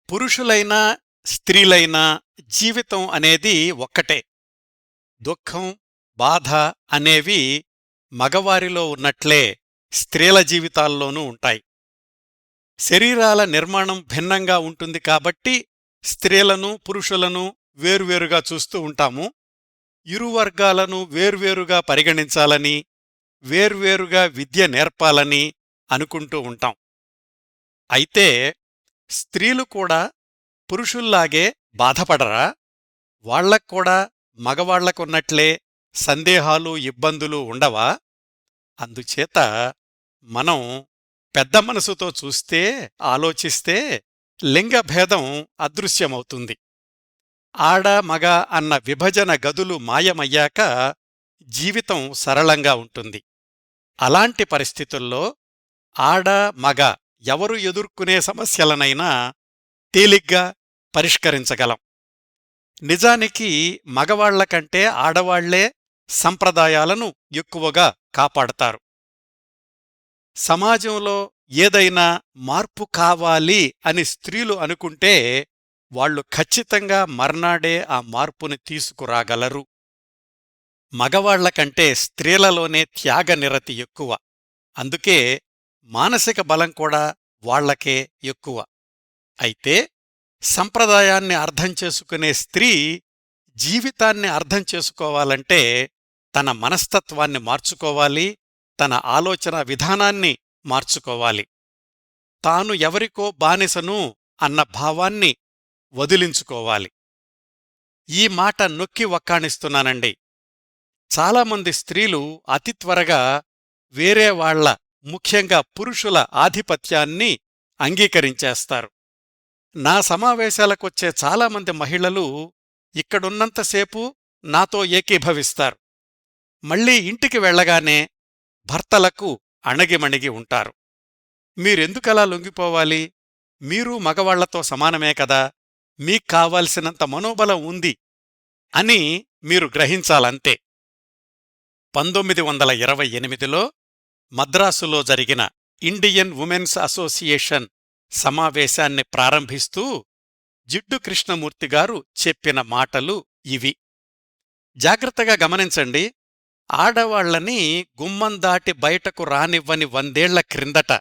పురుషులైనా స్త్రీలైనా జీవితం అనేది ఒక్కటే. దుఃఖం, బాధ అనేవి మగవారిలో ఉన్నట్లే స్త్రీల జీవితాల్లోనూ ఉంటాయి. శరీరాల నిర్మాణం భిన్నంగా ఉంటుంది కాబట్టి స్త్రీలను పురుషులను వేర్వేరుగా చూస్తూ ఉంటాము. ఇరు వర్గాలను వేర్వేరుగా పరిగణించాలని, వేర్వేరుగా విద్య నేర్పాలని అనుకుంటూ ఉంటాం. అయితే స్త్రీలు కూడా పురుషుల్లాగే బాధపడరా? వాళ్లక్కూడా మగవాళ్లకున్నట్లే సందేహాలు, ఇబ్బందులు ఉండవా? అందుచేత మనం పెద్ద మనసుతో చూస్తే, ఆలోచిస్తే లింగభేదం అదృశ్యమవుతుంది. ఆడ మగ అన్న విభజన గదులు మాయమయ్యాక జీవితం సరళంగా ఉంటుంది. అలాంటి పరిస్థితుల్లో ఆడ మగ ఎవరు ఎదుర్కొనే సమస్యలనైనా తేలిగ్గా పరిష్కరించగలం. నిజానికి మగవాళ్లకంటే ఆడవాళ్లే సంప్రదాయాలను ఎక్కువగా కాపాడతారు. సమాజంలో ఏదైనా మార్పు కావాలి అని స్త్రీలు అనుకుంటే వాళ్లు ఖచ్చితంగా మర్నాడే ఆ మార్పుని తీసుకురాగలరు. మగవాళ్లకంటే స్త్రీలలోనే త్యాగనిరతి ఎక్కువ. అందుకే మానసిక బలం కూడా వాళ్లకే ఎక్కువ. అయితే సంప్రదాయాన్ని అర్థం చేసుకునే స్త్రీ జీవితాన్ని అర్థం చేసుకోవాలంటే తన మనస్తత్వాన్ని మార్చుకోవాలి, తన ఆలోచన విధానాన్ని మార్చుకోవాలి. తాను ఎవరికో బానిసను అన్న భావాన్ని వదిలించుకోవాలి. ఈ మాట నొక్కి వక్కాణిస్తున్నానండి. చాలామంది స్త్రీలు అతి త్వరగా వేరే వాళ్ల, ముఖ్యంగా పురుషుల ఆధిపత్యాన్ని అంగీకరించేస్తారు. నా సమావేశాలకొచ్చే చాలామంది మహిళలు ఇక్కడున్నంతసేపు నాతో ఏకీభవిస్తారు. మళ్లీ ఇంటికి వెళ్లగానే భర్తలకు అణగిమణిగి ఉంటారు. మీరెందుకలా లొంగిపోవాలి? మీరు మగవాళ్లతో సమానమే కదా, మీక్కావాల్సినంత మనోబలం ఉంది అని మీరు గ్రహించాలంతే. 1928లో మద్రాసులో జరిగిన ఇండియన్ ఉమెన్స్ అసోసియేషన్ సమావేశాన్ని ప్రారంభిస్తూ జిడ్డు కృష్ణమూర్తిగారు చెప్పిన మాటలు ఇవి. జాగ్రత్తగా గమనించండి. ఆడవాళ్లని గుమ్మం దాటి బయటకు రానివ్వని 100 ఏళ్ల క్రిందట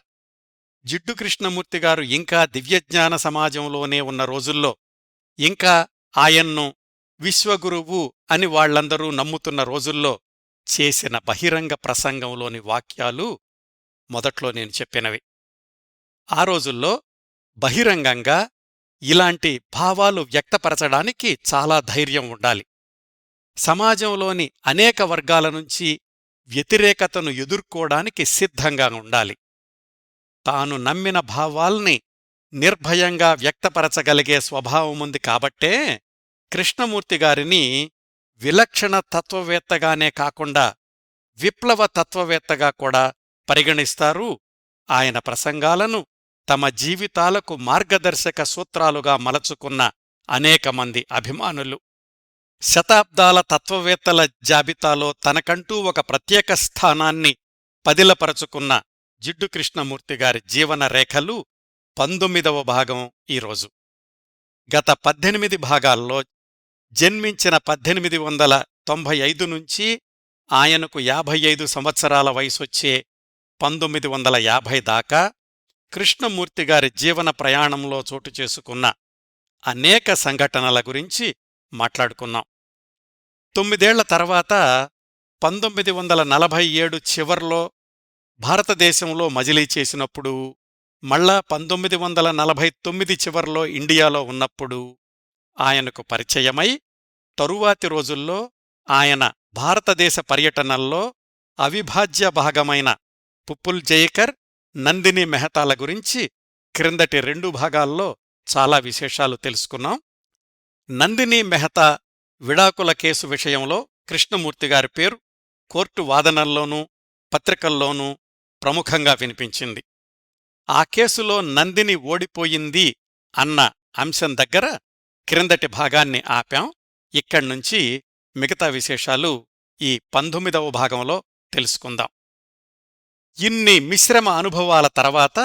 జిడ్డు కృష్ణమూర్తిగారు ఇంకా దివ్యజ్ఞాన సమాజంలోనే ఉన్న రోజుల్లో, ఇంకా ఆయన్ను విశ్వగురువు అని వాళ్లందరూ నమ్ముతున్న రోజుల్లో చేసిన బహిరంగ ప్రసంగంలోని వాక్యాలు మొదట్లో నేను చెప్పినవి. ఆ రోజుల్లో బహిరంగంగా ఇలాంటి భావాలు వ్యక్తపరచడానికి చాలా ధైర్యం ఉండాలి. సమాజంలోని అనేక వర్గాల నుంచి వ్యతిరేకతను ఎదుర్కోడానికి సిద్ధంగా ఉండాలి. తాను నమ్మిన భావాల్ని నిర్భయంగా వ్యక్తపరచగలిగే స్వభావముంది కాబట్టే కృష్ణమూర్తిగారిని విలక్షణ తత్వవేత్తగానే కాకుండా విప్లవ తత్వవేత్తగా కూడా పరిగణిస్తారు. ఆయన ప్రసంగాలను తమ జీవితాలకు మార్గదర్శక సూత్రాలుగా మలచుకున్న అనేకమంది అభిమానులు. శతాబ్దాల తత్వవేత్తల జాబితాలో తనకంటూ ఒక ప్రత్యేక స్థానాన్ని పదిలపరచుకున్న జిడ్డు కృష్ణమూర్తిగారి జీవన రేఖలు 19వ భాగం ఈరోజు. గత 18 భాగాల్లో జన్మించిన 1895 నుంచి ఆయనకు 55 సంవత్సరాల వయసొచ్చే 1950 దాకా కృష్ణమూర్తిగారి జీవన ప్రయాణంలో చోటు చేసుకున్న అనేక సంఘటనల గురించి మాట్లాడుకున్నాం. 9 ఏళ్ల తర్వాత 1947 చివర్లో భారతదేశంలో మజిలీ చేసినప్పుడు, మళ్ళా 1949 చివర్లో ఇండియాలో ఉన్నప్పుడు ఆయనకు పరిచయమై, తరువాతి రోజుల్లో ఆయన భారతదేశ పర్యటనల్లో అవిభాజ్య భాగమైన పుప్పుల్ జైకర్, నందిని మెహతాల గురించి క్రిందటి 2 భాగాల్లో చాలా విశేషాలు తెలుసుకున్నాం. నందిని మెహతా విడాకుల కేసు విషయంలో కృష్ణమూర్తిగారి పేరు కోర్టు వాదనల్లోనూ పత్రికల్లోనూ ప్రముఖంగా వినిపించింది. ఆ కేసులో నందిని ఓడిపోయింది అన్న అంశం దగ్గర క్రిందటి భాగాన్ని ఆపాం. ఇక్కడ్నుంచి మిగతా విశేషాలు ఈ 19వ భాగంలో తెలుసుకుందాం. ఇన్ని మిశ్రమ అనుభవాల తర్వాత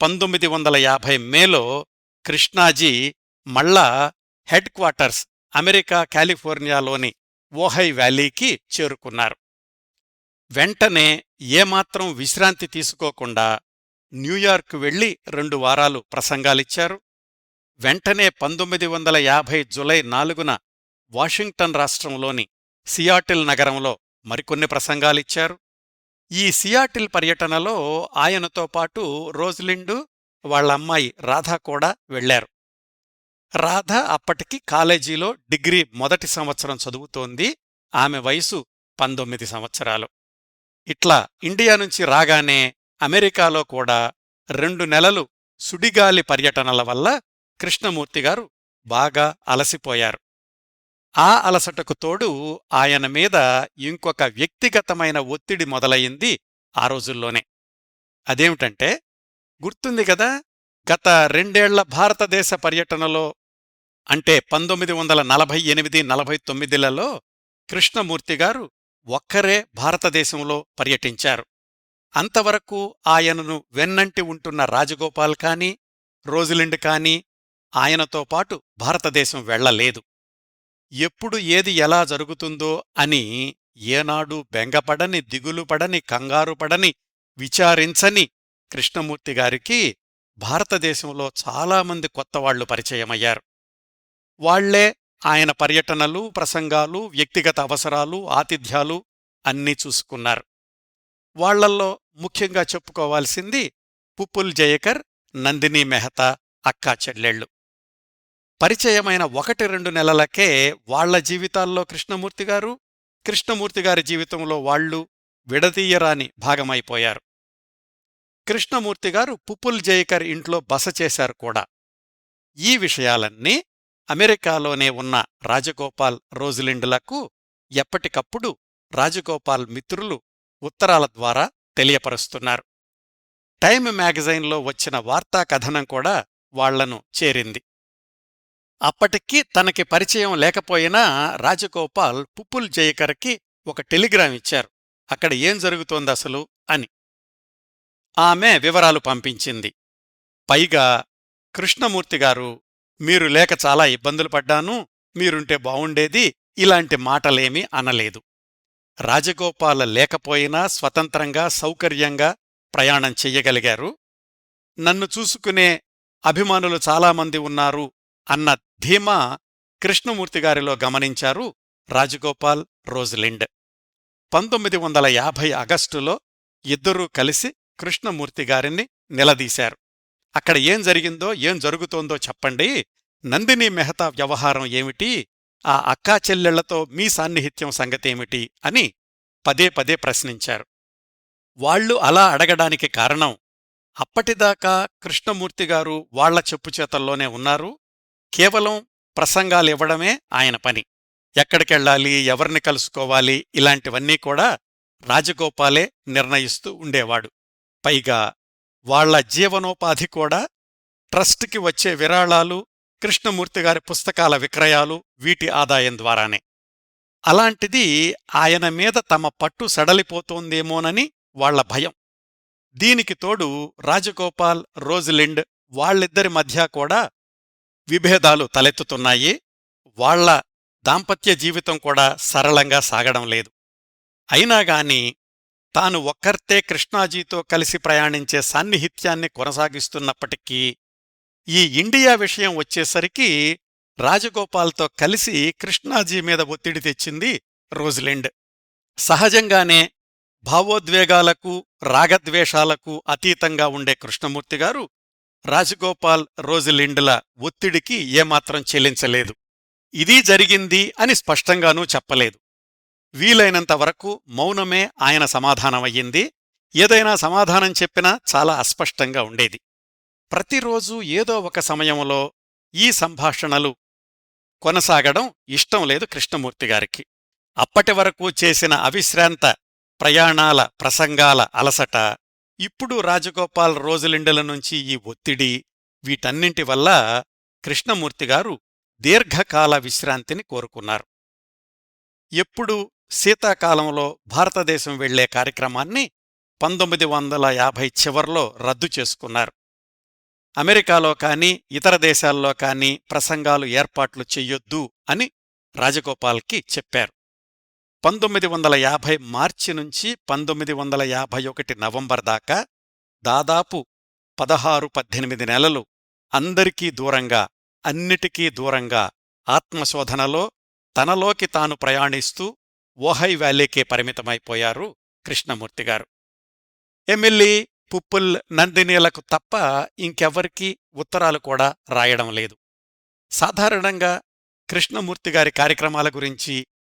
1950 మేలో కృష్ణాజీ మళ్ళా హెడ్ క్వార్టర్స్ అమెరికా కాలిఫోర్నియాలోని ఓహై వ్యాలీకి చేరుకున్నారు. వెంటనే ఏమాత్రం విశ్రాంతి తీసుకోకుండా న్యూయార్క్ వెళ్లి 2 వారాలు ప్రసంగాలిచ్చారు. వెంటనే 1950 జులై 4న వాషింగ్టన్ రాష్ట్రంలోని సియాటిల్ నగరంలో మరికొన్ని ప్రసంగాలిచ్చారు. ఈ సియాటిల్ పర్యటనలో ఆయనతో పాటు రోజ్లిండు, వాళ్లమ్మాయి రాధ కూడా వెళ్లారు. రాధ అప్పటికి కాలేజీలో డిగ్రీ మొదటి సంవత్సరం చదువుతోంది. ఆమె వయసు 19 సంవత్సరాలు. ఇట్లా ఇండియా నుంచి రాగానే అమెరికాలో కూడా 2 నెలలు సుడిగాలి పర్యటనల వల్ల కృష్ణమూర్తిగారు బాగా అలసిపోయారు. ఆ అలసటకు తోడు ఆయన మీద ఇంకొక వ్యక్తిగతమైన ఒత్తిడి మొదలయింది ఆ రోజుల్లోనే. అదేమిటంటే, గుర్తుంది గదా, గత 2 ఏళ్ల భారతదేశ పర్యటనలో అంటే 1948-49లలో కృష్ణమూర్తిగారు ఒక్కరే భారతదేశంలో పర్యటించారు. అంతవరకు ఆయనను వెన్నంటి ఉంటున్న రాజగోపాల్ కానీ, రోజ్లిండ్ కానీ ఆయనతో పాటు భారతదేశం వెళ్లలేదు. ఎప్పుడు ఏది ఎలా జరుగుతుందో అని ఏనాడూ బెంగపడని, దిగులుపడని, కంగారుపడని, విచారించని కృష్ణమూర్తిగారికి భారతదేశంలో చాలామంది కొత్తవాళ్లు పరిచయమయ్యారు. వాళ్లే ఆయన పర్యటనలు, ప్రసంగాలు, వ్యక్తిగత అవసరాలు, ఆతిథ్యాలు అన్నీ చూసుకున్నారు. వాళ్లల్లో ముఖ్యంగా చెప్పుకోవాల్సింది పుప్పుల్ జయకర్, నందినీ మెహతా అక్కా చెల్లెళ్ళు. పరిచయమైన 1-2 నెలలకే వాళ్ల జీవితాల్లో కృష్ణమూర్తిగారు, కృష్ణమూర్తిగారి జీవితంలో వాళ్లు విడదీయరాని భాగమైపోయారు. కృష్ణమూర్తిగారు పుప్పుల్ జయకర్ ఇంట్లో బస చేశారు కూడా. ఈ విషయాలన్నీ అమెరికాలోనే ఉన్న రాజగోపాల్, రోజ్లిండ్లకు ఎప్పటికప్పుడు రాజగోపాల్ మిత్రులు ఉత్తరాల ద్వారా తెలియపరుస్తున్నారు. టైమ్ మ్యాగజైన్లో వచ్చిన వార్తా కథనం కూడా వాళ్లను చేరింది. అప్పటికి తనకి పరిచయం లేకపోయినా రాజగోపాల్ పుప్పుల్ జయకర్కి ఒక టెలిగ్రామ్ ఇచ్చారు. అక్కడ ఏం జరుగుతోందసలు అని. ఆమె వివరాలు పంపించింది. పైగా కృష్ణమూర్తిగారు, మీరు లేక చాలా ఇబ్బందులు పడ్డాను, మీరుంటే బావుండేది, ఇలాంటి మాటలేమీ అనలేదు. రాజగోపాల్ లేకపోయినా స్వతంత్రంగా, సౌకర్యంగా ప్రయాణం చెయ్యగలిగారు. నన్ను చూసుకునే అభిమానులు చాలామంది ఉన్నారు అన్న ధీమా కృష్ణమూర్తిగారిలో గమనించారు రాజగోపాల్, రోజ్లిండ్. 1950 ఆగస్టులో ఇద్దరూ కలిసి కృష్ణమూర్తిగారిని నిలదీశారు. అక్కడ ఏం జరిగిందో, ఏం జరుగుతోందో చెప్పండి, నందినీ మెహతా వ్యవహారం ఏమిటి, ఆ అక్కా చెల్లెళ్లతో మీ సాన్నిహిత్యం సంగతేమిటి అని పదే పదే ప్రశ్నించారు. వాళ్లు అలా అడగడానికి కారణం, అప్పటిదాకా కృష్ణమూర్తిగారు వాళ్ల చెప్పుచేతల్లోనే ఉన్నారు. కేవలం ప్రసంగాలివ్వడమే ఆయన పని. ఎక్కడికెళ్ళాలి, ఎవర్ని కలుసుకోవాలి, ఇలాంటివన్నీ కూడా రాజగోపాలే నిర్ణయిస్తూ ఉండేవాడు. పైగా వాళ్ల జీవనోపాధి కూడా ట్రస్టుకి వచ్చే విరాళాలు, కృష్ణమూర్తిగారి పుస్తకాల విక్రయాలు, వీటి ఆదాయం ద్వారానే. అలాంటిది ఆయన మీద తమ పట్టు సడలిపోతోందేమోనని వాళ్ల భయం. దీనికి తోడు రాజగోపాల్, రోజ్లిండ్ వాళ్ళిద్దరి మధ్య కూడా విభేదాలు తలెత్తుతున్నాయి. వాళ్ల దాంపత్య జీవితం కూడా సరళంగా సాగడం లేదు. అయినాగాని తాను ఒక్కర్తే కృష్ణాజీతో కలిసి ప్రయాణించే సాన్నిహిత్యాన్ని కొనసాగిస్తున్నప్పటికీ ఈ ఇండియా విషయం వచ్చేసరికి రాజగోపాల్తో కలిసి కృష్ణాజీ మీద ఒత్తిడి తెచ్చింది రోజ్లిండ్. సహజంగానే భావోద్వేగాలకు, రాగద్వేషాలకు అతీతంగా ఉండే కృష్ణమూర్తిగారు రాజగోపాల్, రోజ్లిండ్ల ఒత్తిడికి ఏమాత్రం చెల్లించలేదు. ఇదీ జరిగింది అని స్పష్టంగానూ చెప్పలేదు. వీలైనంతవరకు మౌనమే ఆయన సమాధానమయ్యింది. ఏదైనా సమాధానం చెప్పినా చాలా అస్పష్టంగా ఉండేది. ప్రతిరోజూ ఏదో ఒక సమయంలో ఈ సంభాషణలు కొనసాగడం ఇష్టం లేదు కృష్ణమూర్తిగారికి. అప్పటివరకు చేసిన అవిశ్రాంత ప్రయాణాల, ప్రసంగాల అలసట, ఇప్పుడు రాజగోపాల్, రోజ్లిండ్ల నుంచి ఈ ఒత్తిడి, వీటన్నింటి వల్ల కృష్ణమూర్తిగారు దీర్ఘకాల విశ్రాంతిని కోరుకున్నారు. ఎప్పుడూ శీతాకాలంలో భారతదేశం వెళ్లే కార్యక్రమాన్ని 1950 చివర్లో రద్దు చేసుకున్నారు. అమెరికాలో కాని ఇతర దేశాల్లో కాని ప్రసంగాలు ఏర్పాట్లు చెయ్యొద్దు అని రాజగోపాల్కి చెప్పారు. 1950 మార్చి నుంచి 1951 నవంబర్ దాకా దాదాపు 16-18 నెలలు అందరికీ దూరంగా, అన్నిటికీ దూరంగా ఆత్మశోధనలో తనలోకి తాను ప్రయాణిస్తూ ఓహై వ్యాలీకే పరిమితమైపోయారు కృష్ణమూర్తిగారు. ఎమ్మెల్యే పుప్పుల్ నందినీలకు తప్ప ఇంకెవ్వరికీ ఉత్తరాలు కూడా రాయడం లేదు. సాధారణంగా కృష్ణమూర్తిగారి కార్యక్రమాల గురించి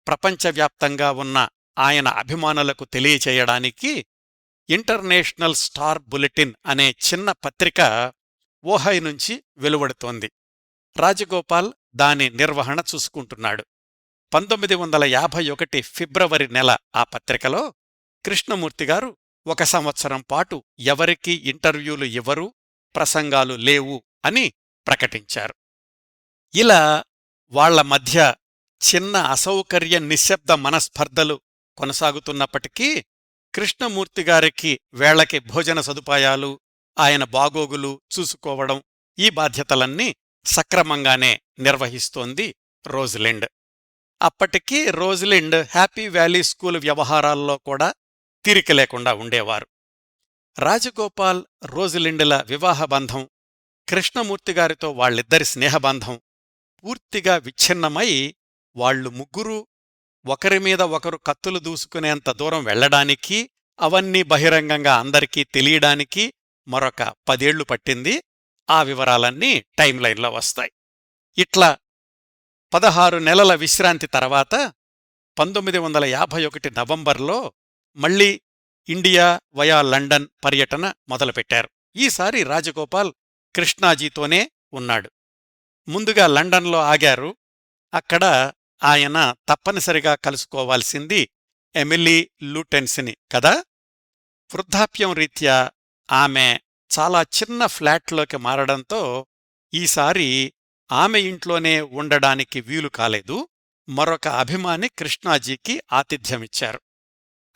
ప్రపంచవ్యాప్తంగా ఉన్న ఆయన అభిమానులకు తెలియచేయడానికి ఇంటర్నేషనల్ స్టార్ బులెటిన్ అనే చిన్న పత్రిక ఓహై నుంచి వెలువడుతోంది. రాజగోపాల్ దాని నిర్వహణ చూసుకుంటున్నాడు. 1951 ఫిబ్రవరి నెల ఆ పత్రికలో కృష్ణమూర్తిగారు 1 సంవత్సరం పాటు ఎవరికీ ఇంటర్వ్యూలు ఇవ్వరు, ప్రసంగాలు లేవు అని ప్రకటించారు. ఇలా వాళ్ల మధ్య చిన్న అసౌకర్య నిశ్శబ్ద మనస్పర్ధలు కొనసాగుతున్నప్పటికీ కృష్ణమూర్తిగారికి వేళకి భోజన సదుపాయాలు, ఆయన బాగోగులు చూసుకోవడం, ఈ బాధ్యతలన్నీ సక్రమంగానే నిర్వహిస్తోంది రోజ్లిండ్. అప్పటికీ రోజ్లిండ్ హ్యాపీ వ్యాలీ స్కూల్ వ్యవహారాల్లో కూడా తీరిక లేకుండా ఉండేవారు. రాజగోపాల్, రోజ్లిండ్ల వివాహబంధం, కృష్ణమూర్తిగారితో వాళ్ళిద్దరి స్నేహబంధం పూర్తిగా విచ్ఛిన్నమై వాళ్లు ముగ్గురూ ఒకరిమీద ఒకరు కత్తులు దూసుకునేంత దూరం వెళ్లడానికి, అవన్నీ బహిరంగంగా అందరికీ తెలియడానికి మరొక 10 ఏళ్లు పట్టింది. ఆ వివరాలన్నీ టైంలైన్లో వస్తాయి. ఇట్లా 16 నెలల విశ్రాంతి తర్వాత 1951 నవంబర్లో మళ్లీ ఇండియా వయా లండన్ పర్యటన మొదలుపెట్టారు. ఈసారి రాజగోపాల్ కృష్ణాజీతోనే ఉన్నాడు. ముందుగా లండన్లో ఆగారు. అక్కడ ఆయన తప్పనిసరిగా కలుసుకోవాల్సింది ఎమిలీ లూటెన్స్ని కదా. వృద్ధాప్యం రీత్యా ఆమె చాలా చిన్న ఫ్లాట్లోకి మారడంతో ఈసారి ఆమె ఇంట్లోనే ఉండడానికి వీలు కాలేదు. మరొక అభిమాని కృష్ణాజీకి ఆతిథ్యమిచ్చారు.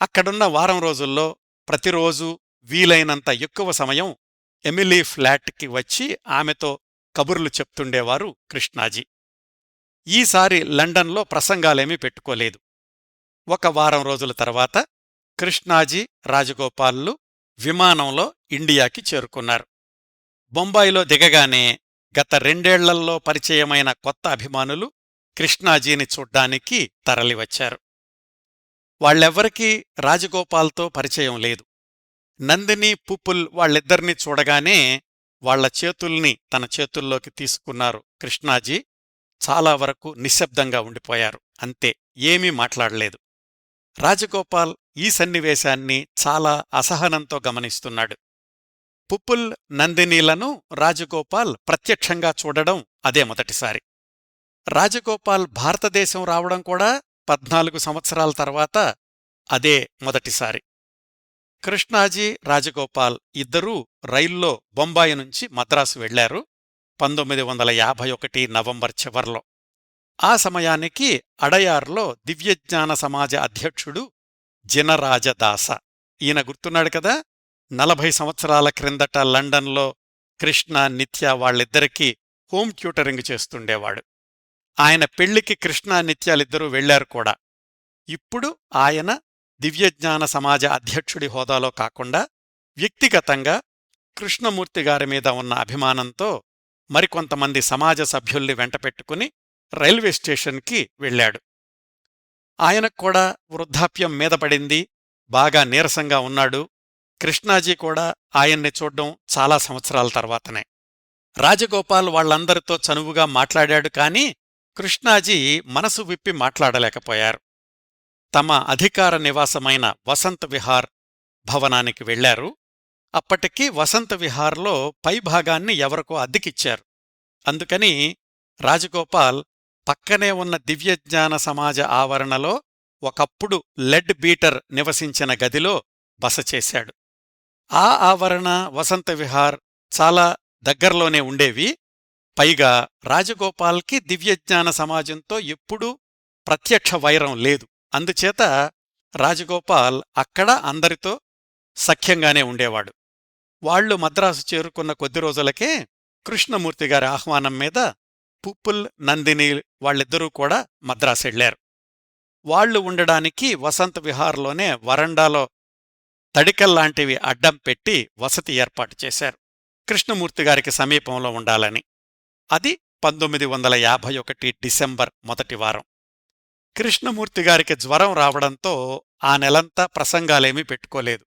అక్కడున్న వారం రోజుల్లో ప్రతిరోజూ వీలైనంత ఎక్కువ సమయం ఎమిలీ ఫ్లాట్కి వచ్చి ఆమెతో కబుర్లు చెప్తుండేవారు కృష్ణాజీ. ఈసారి లండన్లో ప్రసంగాలేమీ పెట్టుకోలేదు. 1 వారం రోజుల తర్వాత కృష్ణాజీ, రాజగోపాల్లు విమానంలో ఇండియాకి చేరుకున్నారు. బొంబాయిలో దిగగానే గత 2 ఏళ్లల్లో పరిచయమైన కొత్త అభిమానులు కృష్ణాజీని చూడ్డానికి తరలివచ్చారు. వాళ్ళెవ్వరికీ రాజగోపాల్తో పరిచయం లేదు. నందిని, పుప్పుల్ వాళ్ళిద్దరినీ చూడగానే వాళ్ల చేతుల్ని తన చేతుల్లోకి తీసుకున్నారు కృష్ణాజీ. చాలా వరకు నిశ్శబ్దంగా ఉండిపోయారు. అంతే, ఏమీ మాట్లాడలేదు. రాజగోపాల్ ఈ సన్నివేశాన్ని చాలా అసహనంతో గమనిస్తున్నాడు. పుప్పుల్, నందినీలను రాజగోపాల్ ప్రత్యక్షంగా చూడడం అదే మొదటిసారి. రాజగోపాల్ భారతదేశం రావడం కూడా 14 సంవత్సరాల తర్వాత అదే మొదటిసారి. కృష్ణాజీ, రాజగోపాల్ ఇద్దరూ రైల్లో బొంబాయి నుంచి మద్రాసు వెళ్లారు 1951 నవంబర్ చివర్లో. ఆ సమయానికి అడయార్లో దివ్యజ్ఞాన సమాజ అధ్యక్షుడు జినరాజదాస. ఈయన గుర్తున్నాడు కదా, 40 సంవత్సరాల క్రిందట లండన్లో కృష్ణ, నిత్య వాళ్ళిద్దరికీ హోమ్ ట్యూటరింగ్ చేస్తుండేవాడు. ఆయన పెళ్లికి కృష్ణ, నిత్యాలిద్దరూ వెళ్లారు కూడా. ఇప్పుడు ఆయన దివ్యజ్ఞాన సమాజ అధ్యక్షుడి హోదాలో కాకుండా వ్యక్తిగతంగా కృష్ణమూర్తిగారిమీద ఉన్న అభిమానంతో మరికొంతమంది సమాజ సభ్యుల్ని వెంటపెట్టుకుని రైల్వే స్టేషన్కి వెళ్లాడు. ఆయనక్కూడా వృద్ధాప్యం మీదపడింది, బాగా నీరసంగా ఉన్నాడు. కృష్ణాజీ కూడా ఆయన్ని చూడ్డం చాలా సంవత్సరాల తర్వాతనే. రాజగోపాల్ వాళ్లందరితో చనువుగా మాట్లాడాడు. కాని కృష్ణాజీ మనసు విప్పి మాట్లాడలేకపోయారు. తమ అధికార నివాసమైన వసంత్ విహార్ భవనానికి వెళ్లారు. అప్పటికి వసంత్ విహార్లో పైభాగాన్ని ఎవరికో అద్దెకిచ్చారు. అందుకని రాజగోపాల్ పక్కనే ఉన్న దివ్యజ్ఞాన సమాజ ఆవరణలో ఒకప్పుడు లెడ్ బీటర్ నివసించిన గదిలో బస చేశాడు. ఆ ఆవరణ, వసంత విహార్ చాలా దగ్గర్లోనే ఉండేవి. పైగా రాజగోపాల్కి దివ్యజ్ఞాన సమాజంతో ఎప్పుడూ ప్రత్యక్ష వైరం లేదు. అందుచేత రాజగోపాల్ అక్కడ అందరితో సఖ్యంగానే ఉండేవాడు. వాళ్లు మద్రాసు చేరుకున్న కొద్ది రోజులకే కృష్ణమూర్తిగారి ఆహ్వానం మీద పుప్పుల్, నందిని వాళ్ళిద్దరూ కూడా మద్రాసెళ్లారు. వాళ్లు ఉండడానికి వసంత విహార్లోనే వరండాలో తడికల్లాంటివి అడ్డం పెట్టి వసతి ఏర్పాటు చేశారు, కృష్ణమూర్తిగారికి సమీపంలో ఉండాలని. అది 1951 డిసెంబర్ మొదటి వారం. కృష్ణమూర్తిగారికి జ్వరం రావడంతో ఆ నెలంతా ప్రసంగాలేమీ పెట్టుకోలేదు.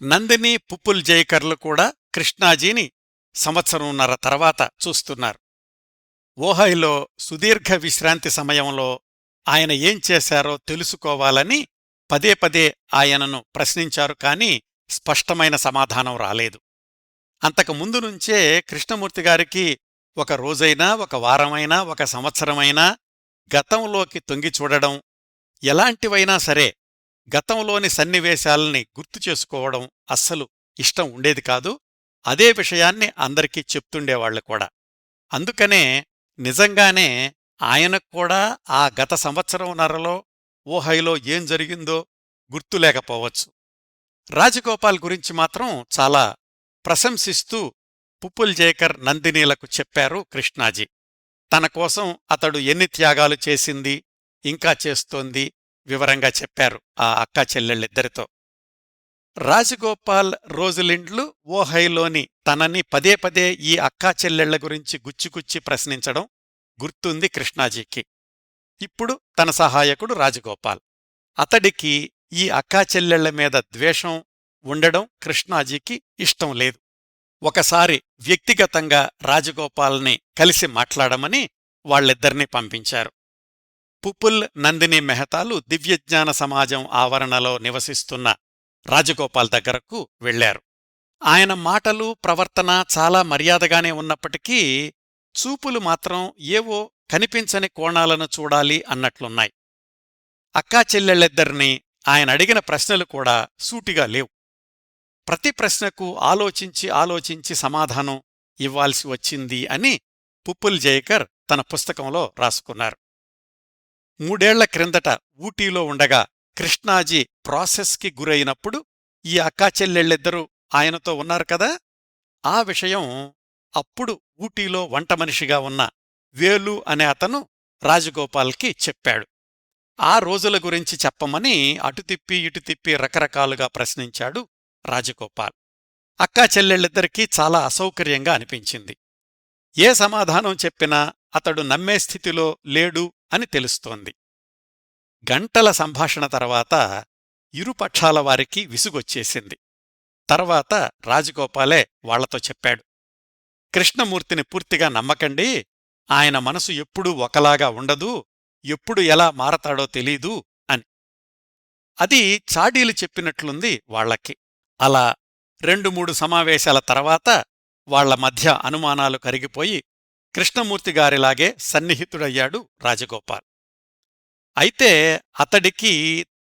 నందిని, పుప్పుల్ జైకర్లు కూడా కృష్ణాజీని సంవత్సరంన్నర తర్వాత చూస్తున్నారు. ఓహైలో సుదీర్ఘ విశ్రాంతి సమయంలో ఆయన ఏం చేశారో తెలుసుకోవాలని పదే పదే ఆయనను ప్రశ్నించారు, కాని స్పష్టమైన సమాధానం రాలేదు. అంతకు ముందు నుంచే కృష్ణమూర్తిగారికి ఒక రోజైనా, ఒక వారమైనా, ఒక సంవత్సరమైనా గతంలోకి తొంగి చూడడం, ఎలాంటివైనా సరే గతంలోని సన్నివేశాల్ని గుర్తు చేసుకోవడం అస్సలు ఇష్టం ఉండేది కాదు. అదే విషయాన్ని అందరికీ చెప్తుండేవాళ్లు కూడా. అందుకనే నిజంగానే ఆయనక్కూడా ఆ గత సంవత్సరంన్నరలో ఓహైలో ఏం జరిగిందో గుర్తులేకపోవచ్చు. రాజగోపాల్ గురించి మాత్రం చాలా ప్రశంసిస్తూ పుప్పుల్ జైకర్, నందినీలకు చెప్పారు కృష్ణాజీ. తనకోసం అతడు ఎన్ని త్యాగాలు చేసింది, ఇంకా చేస్తోంది వివరంగా చెప్పారు ఆ అక్కా చెల్లెళ్ళిద్దరితో. రాజగోపాల్, రోజలిండ్లు ఓహైలోని తనని పదే పదే ఈ అక్కా చెల్లెళ్ల గురించి గుచ్చిగుచ్చి ప్రశ్నించడం గుర్తుంది కృష్ణాజీకి. ఇప్పుడు తన సహాయకుడు రాజగోపాల్. అతడికి ఈ అక్కా చెల్లెళ్ల మీద ద్వేషం ఉండడం కృష్ణాజీకి ఇష్టం లేదు. ఒకసారి వ్యక్తిగతంగా రాజగోపాల్ని కలిసి మాట్లాడమని వాళ్ళిద్దరినీ పంపించారు. పుప్పుల్, నందిని మెహతాలు దివ్యజ్ఞాన సమాజం ఆవరణలో నివసిస్తున్న రాజగోపాల్ దగ్గరకు వెళ్లారు. ఆయన మాటలు, ప్రవర్తన చాలా మర్యాదగానే ఉన్నప్పటికీ చూపులు మాత్రం ఏవో కనిపించని కోణాలను చూడాలి అన్నట్లున్నాయి. అక్కా చెల్లెళ్ళిద్దరినీ ఆయన అడిగిన ప్రశ్నలు కూడా సూటిగా లేవు. ప్రతి ప్రశ్నకు ఆలోచించి ఆలోచించి సమాధానం ఇవ్వాల్సి వచ్చింది అని పుప్పుల్ జైకర్ తన పుస్తకంలో రాసుకున్నారు. 3 ఏళ్ల క్రిందట ఊటీలో ఉండగా కృష్ణాజీ ప్రాసెస్కి గురైనప్పుడు ఈ అక్కా చెల్లెళ్ళిద్దరూ ఆయనతో ఉన్నారు కదా, ఆ విషయం అప్పుడు ఊటీలో వంటమనిషిగా ఉన్న వేలు అనే అతను రాజగోపాల్కి చెప్పాడు. ఆ రోజుల గురించి చెప్పమని అటు తిప్పి ఇటు తిప్పి రకరకాలుగా ప్రశ్నించాడు రాజగోపాల్. అక్కా చెల్లెళ్ళిద్దరికీ చాలా అసౌకర్యంగా అనిపించింది. ఏ సమాధానం చెప్పినా అతడు నమ్మే స్థితిలో లేడు అని తెలుస్తోంది. గంటల సంభాషణ తర్వాత ఇరుపక్షాల వారికి విసుగొచ్చేసింది. తర్వాత రాజగోపాలే వాళ్లతో చెప్పాడు, కృష్ణమూర్తిని పూర్తిగా నమ్మకండి, ఆయన మనసు ఎప్పుడూ ఒకలాగా ఉండదు, ఎప్పుడు ఎలా మారతాడో తెలీదు అని. అది చాడీలు చెప్పినట్లుంది వాళ్లకి. అలా 2-3 సమావేశాల తర్వాత వాళ్ల మధ్య అనుమానాలు కరిగిపోయి కృష్ణమూర్తిగారిలాగే సన్నిహితుడయ్యాడు రాజగోపాల్. అయితే అతడికి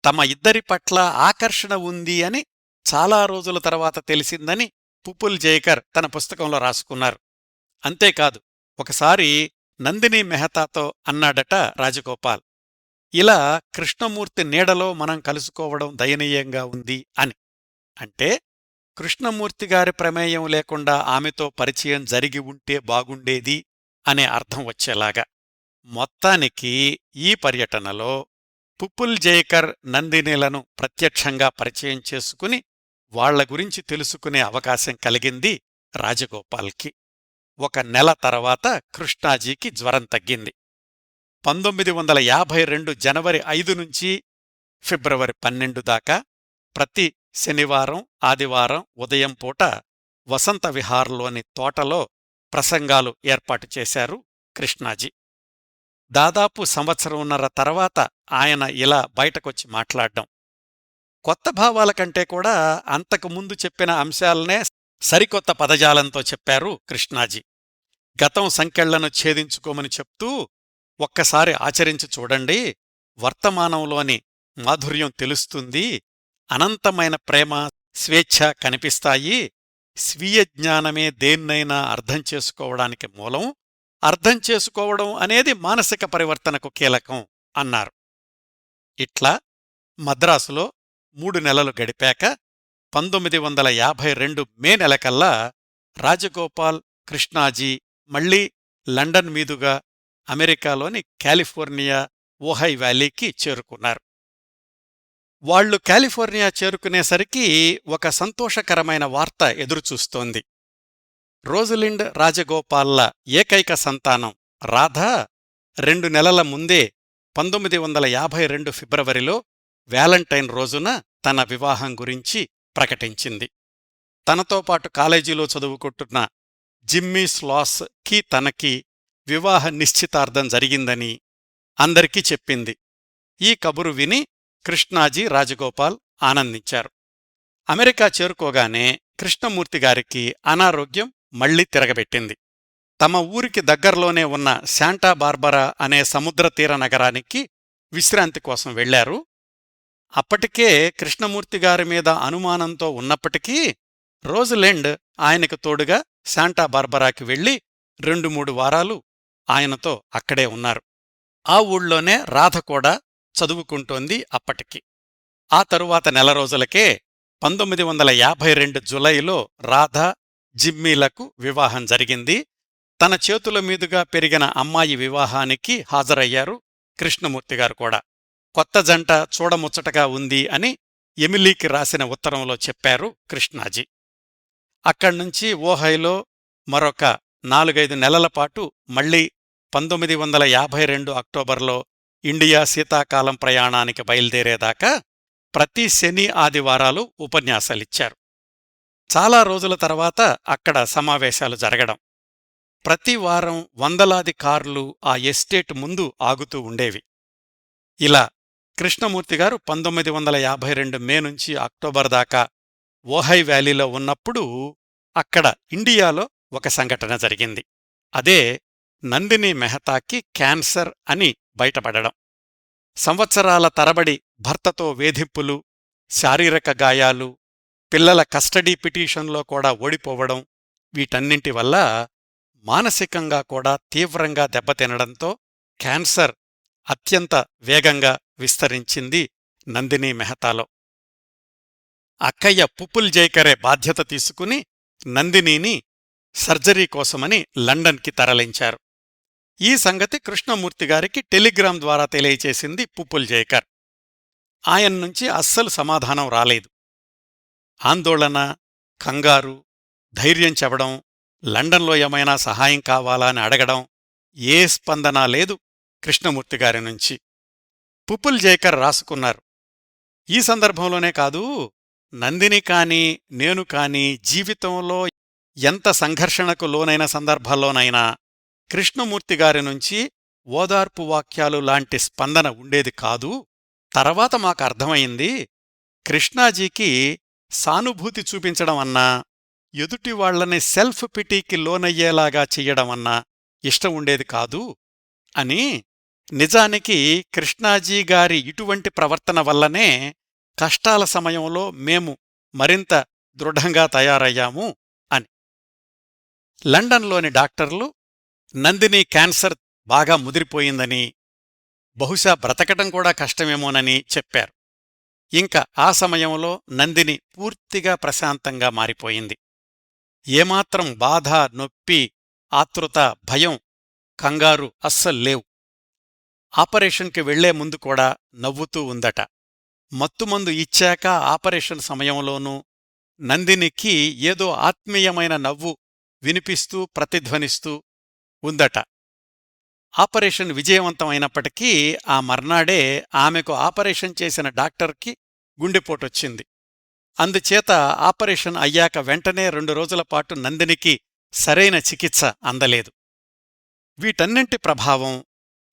తమ ఇద్దరి పట్ల ఆకర్షణ ఉంది అని చాలా రోజుల తర్వాత తెలిసిందని పుప్పుల్ జైకర్ తన పుస్తకంలో రాసుకున్నారు. అంతేకాదు, ఒకసారి నందిని మెహతాతో అన్నాడట రాజగోపాల్, ఇలా కృష్ణమూర్తి నీడలో మనం కలుసుకోవడం దయనీయంగా ఉంది అని. అంటే కృష్ణమూర్తిగారి ప్రమేయం లేకుండా ఆమెతో పరిచయం జరిగి ఉంటే బాగుండేది అనే అర్థం వచ్చేలాగా. మొత్తానికి ఈ పర్యటనలో పుప్పుల్ జైకర్, నందినిలను ప్రత్యక్షంగా పరిచయం చేసుకుని వాళ్ల గురించి తెలుసుకునే అవకాశం కలిగింది రాజగోపాల్కి. 1 నెల తర్వాత కృష్ణాజీకి జ్వరం తగ్గింది. 1952 జనవరి 5 నుంచి ఫిబ్రవరి 12 దాకా ప్రతి శనివారం, ఆదివారం ఉదయం పూట వసంత విహార్లోని తోటలో ప్రసంగాలు ఏర్పాటు చేశారు కృష్ణాజీ. దాదాపు సంవత్సరంన్నర తర్వాత ఆయన ఇలా బయటకొచ్చి మాట్లాడ్డం. కొత్త భావాల కంటే కూడా అంతకుముందు చెప్పిన అంశాలనే సరికొత్త పదజాలంతో చెప్పారు కృష్ణాజీ. గతం సంకెళ్లను ఛేదించుకోమని చెప్తూ, ఒక్కసారి ఆచరించి చూడండి, వర్తమానంలోని మాధుర్యం తెలుస్తుంది, అనంతమైన ప్రేమ, స్వేచ్ఛ కనిపిస్తాయి, స్వీయ జ్ఞానమే దేన్నైనా అర్థం చేసుకోవడానికి మూలం, అర్థం చేసుకోవడం అనేది మానసిక పరివర్తనకు కీలకం అన్నారు. ఇట్లా మద్రాసులో 3 నెలలు గడిపాక 1952 మే నెలకల్లా రాజగోపాల్, కృష్ణాజీ మళ్లీ లండన్ మీదుగా అమెరికాలోని కాలిఫోర్నియా ఓహై వ్యాలీకి చేరుకున్నారు. వాళ్లు కాలిఫోర్నియా చేరుకునేసరికి ఒక సంతోషకరమైన వార్త ఎదురుచూస్తోంది. రోజలిండ్ రాజగోపాల్ల ఏకైక సంతానం రాధ 2 నెలల ముందే 1952 ఫిబ్రవరిలో వ్యాలంటైన్ రోజున తన వివాహం గురించి ప్రకటించింది. తనతో పాటు కాలేజీలో చదువుకుంటున్న జిమ్మీ స్లాస్ కి తనకి వివాహ నిశ్చితార్థం జరిగిందని అందరికీ చెప్పింది. ఈ కబురు విని కృష్ణాజీ రాజగోపాల్ ఆనందించారు. అమెరికా చేరుకోగానే కృష్ణమూర్తిగారికి అనారోగ్యం మళ్లీ తిరగబెట్టింది. తమ ఊరికి దగ్గర్లోనే ఉన్న శాంటా బార్బరా అనే సముద్రతీర నగరానికి విశ్రాంతి కోసం వెళ్లారు. అప్పటికే కృష్ణమూర్తిగారి మీద అనుమానంతో ఉన్నప్పటికీ రోజలిండ్ ఆయనకు తోడుగా శాంటా బార్బరాకి వెళ్లి 2-3 వారాలు ఆయనతో అక్కడే ఉన్నారు. ఆ ఊళ్ళోనే రాధ కూడా చదువుకుంటోంది అప్పటికి. ఆ తరువాత నెల రోజులకే 1952 జులైలో రాధ, జిమ్మీలకు వివాహం జరిగింది. తన చేతుల మీదుగా పెరిగిన అమ్మాయి వివాహానికి హాజరయ్యారు కృష్ణమూర్తిగారు కూడా. కొత్త జంట చూడముచ్చటగా ఉంది అని ఎమిలీకి రాసిన ఉత్తరంలో చెప్పారు కృష్ణాజీ. అక్కడ్నుంచి ఓహైలో మరొక 4-5 నెలలపాటు మళ్లీ 1952 అక్టోబర్లో ఇండియా శీతాకాలం ప్రయాణానికి బయల్దేరేదాకా ప్రతి శని ఆదివారాలు ఉపన్యాసాలిచ్చారు. చాలా రోజుల తర్వాత అక్కడ సమావేశాలు జరగడం. ప్రతి వారం వందలాది కార్లు ఆ ఎస్టేట్ ముందు ఆగుతూ ఉండేవి. ఇలా కృష్ణమూర్తిగారు 1952 మే నుంచి అక్టోబర్ దాకా ఓహై వ్యాలీలో ఉన్నప్పుడు అక్కడ ఇండియాలో ఒక సంఘటన జరిగింది. అదే నందిని మెహతాకి క్యాన్సర్ అని బయటపడడం. సంవత్సరాల తరబడి భర్తతో వేధింపులు, శారీరక గాయాలు, పిల్లల కస్టడీ పిటిషన్లో కూడా ఓడిపోవడం, వీటన్నింటి వల్ల మానసికంగా కూడా తీవ్రంగా దెబ్బతినడంతో క్యాన్సర్ అత్యంత వేగంగా విస్తరించింది నందిని మెహతాలో. అక్కయ్య పుపుల్ జైకరే బాధ్యత తీసుకుని నందినిని సర్జరీ కోసమని లండన్కి తరలించారు. ఈ సంగతి కృష్ణమూర్తిగారికి టెలిగ్రాం ద్వారా తెలియచేసింది పుపుల్ జైకర్. ఆయన్నుంచి అస్సలు సమాధానం రాలేదు. ఆందోళన, కంగారు, ధైర్యం చెప్పడం, లండన్లో ఏమైనా సహాయం కావాలా అని అడగడం, ఏ స్పందనా లేదు కృష్ణమూర్తిగారి నుంచి. పుపుల్ జైకర్ రాసుకున్నారు, ఈ సందర్భంలోనే కాదు, నందిని కాని నేను కాని జీవితంలో ఎంత సంఘర్షణకు లోనైన సందర్భాల్లోనైనా కృష్ణమూర్తిగారి నుంచి ఓదార్పు వాక్యాలు లాంటి స్పందన ఉండేది కాదు. తర్వాత మాకు అర్థమైంది, కృష్ణాజీకి సానుభూతి చూపించడం అన్నా, ఎదుటివాళ్లని సెల్ఫ్ పిటీకి లోనయ్యేలాగా చెయ్యడమన్నా ఇష్టం ఉండేది కాదు అని. నిజానికి కృష్ణాజీగారి ఇటువంటి ప్రవర్తన వల్లనే కష్టాల సమయంలో మేము మరింత దృఢంగా తయారయ్యాము అని. లండన్లోని డాక్టర్లు నందిని క్యాన్సర్ బాగా ముదిరిపోయిందని, బహుశా బ్రతకటం కూడా కష్టమేమోనని చెప్పారు. ఇంకా ఆ సమయంలో నందిని పూర్తిగా ప్రశాంతంగా మారిపోయింది. ఏమాత్రం బాధ, నొప్పి, ఆతృత, భయం, కంగారు అస్సల్లేవు. ఆపరేషన్కి వెళ్లే ముందు కూడా నవ్వుతూ ఉందట. మత్తుమందు ఇచ్చాక ఆపరేషన్ సమయంలోనూ నందినికి ఏదో ఆత్మీయమైన నవ్వు వినిపిస్తూ ప్రతిధ్వనిస్తూ ఉందట. ఆపరేషన్ విజయవంతమైనప్పటికీ ఆ మర్నాడే ఆమెకు ఆపరేషన్ చేసిన డాక్టర్కి గుండెపోటొచ్చింది. అందుచేత ఆపరేషన్ అయ్యాక వెంటనే 2 రోజులపాటు నందినికి సరైన చికిత్స అందలేదు. వీటన్నింటి ప్రభావం